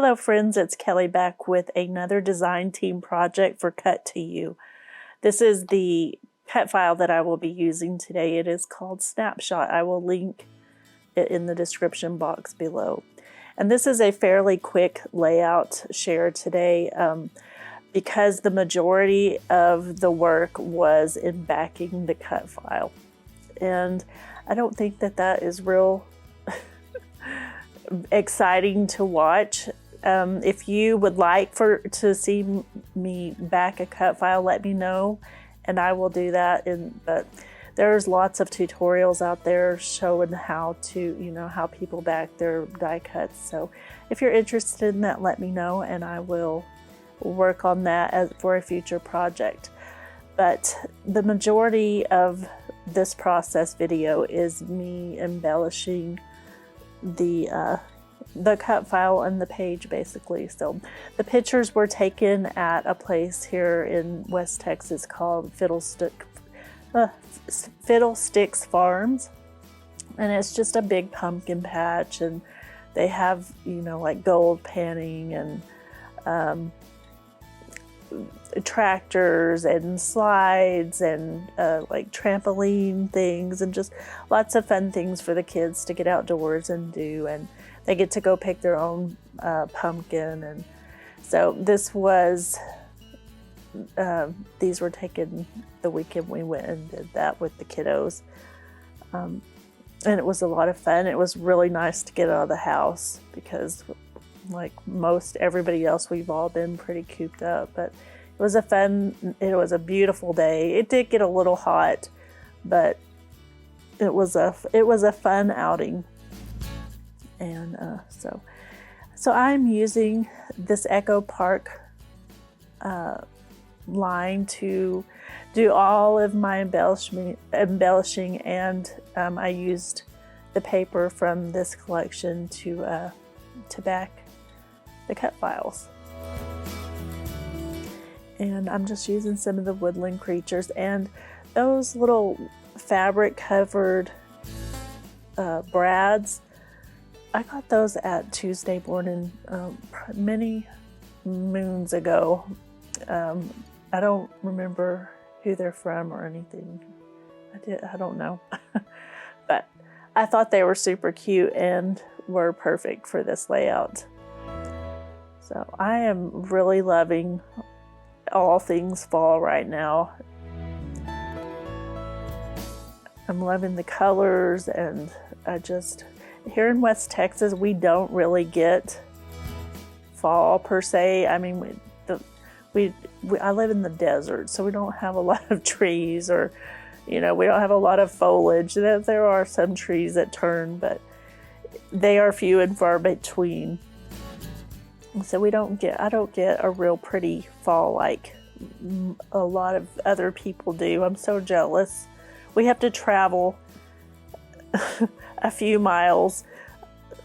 Hello friends, it's Kelly back with another design team project for Cut to You. This is the cut file that I will be using today. It is called Snapshot. I will link it in the description box below. And this is a fairly quick layout share today because the majority of the work was in backing the cut file. And I don't think that that is real exciting to watch. If you would like to see me back a cut file, let me know and I will do that. But there's lots of tutorials out there showing how to, how people back their die cuts. So if you're interested in that, let me know and I will work on that for a future project. But the majority of this process video is me embellishing the cut file and the page basically. So the pictures were taken at a place here in West Texas called Fiddlestix Farms, and it's just a big pumpkin patch, and they have like gold panning and tractors and slides and like trampoline things and just lots of fun things for the kids to get outdoors and do, and they get to go pick their own pumpkin. And so this was these were taken the weekend we went and did that with the kiddos, and it was a lot of fun. It was really nice to get out of the house because like everybody else, we've all been pretty cooped up, but it was a beautiful day. It did get a little hot, but it was a fun outing. And so I'm using this Echo Park line to do all of my embellishing, and I used the paper from this collection to back the cut files. And I'm just using some of the woodland creatures and those little fabric covered brads. I got those at Tuesday morning many moons ago. I don't remember who they're from or anything. I don't know. But I thought they were super cute and were perfect for this layout. So I am really loving all things fall right now. I'm loving the colors, and here in West Texas, we don't really get fall per se. I mean, I live in the desert, so we don't have a lot of trees, or we don't have a lot of foliage. There are some trees that turn, but they are few and far between. So I don't get a real pretty fall like a lot of other people do. I'm so jealous. We have to travel a few miles.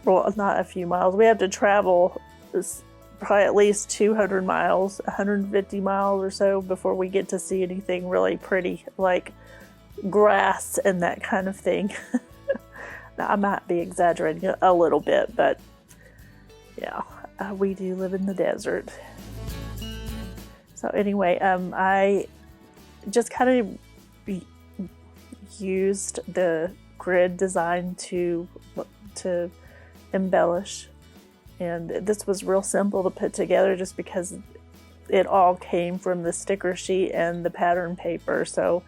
Well, not a few miles. We have to travel probably at least 200 miles, 150 miles or so before we get to see anything really pretty, like grass and that kind of thing. Now, I might be exaggerating a little bit, but yeah. We do live in the desert. So anyway, I just kind of used the grid design to embellish, and this was real simple to put together just because it all came from the sticker sheet and the pattern paper. So,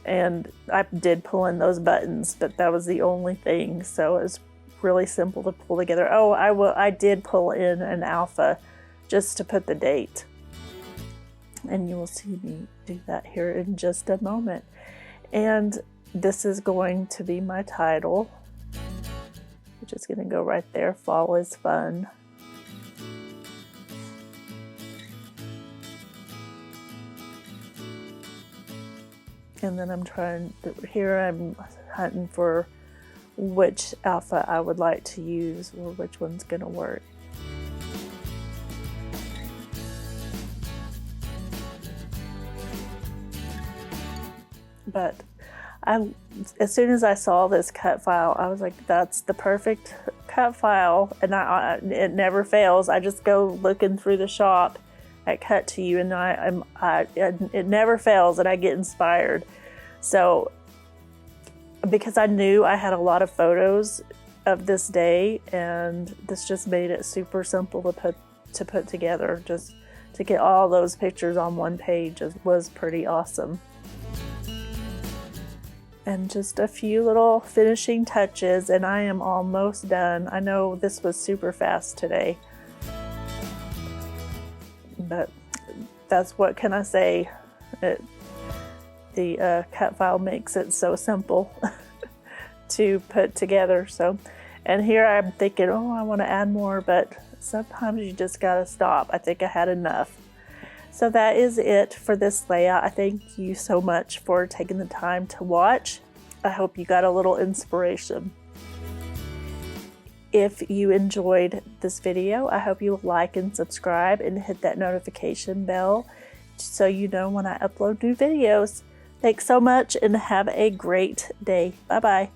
and I did pull in those buttons, but that was the only thing. So it was really simple to pull together. Oh, I did pull in an alpha just to put the date, and you will see me do that here in just a moment. And this is going to be my title, which is going to go right there. Fall is fun. And then I'm hunting for which alpha I would like to use, or which one's going to work. But as soon as I saw this cut file, I was like, that's the perfect cut cut file, and it never fails. I just go looking through the shop at Cut To You, and it never fails, and I get inspired. So because I knew I had a lot of photos of this day, and this just made it super simple to put together. Just to get all those pictures on one page was pretty awesome. And just a few little finishing touches, and I am almost done. I know this was super fast today, but that's what can I say. The cut file makes it so simple to put together. So, and here I'm thinking, oh, I want to add more, but sometimes you just gotta stop. I think I had enough. So that is it for this layout. I thank you so much for taking the time to watch. I hope you got a little inspiration. If you enjoyed this video, I hope you will like and subscribe and hit that notification bell so you know when I upload new videos. Thanks so much and have a great day. Bye-bye.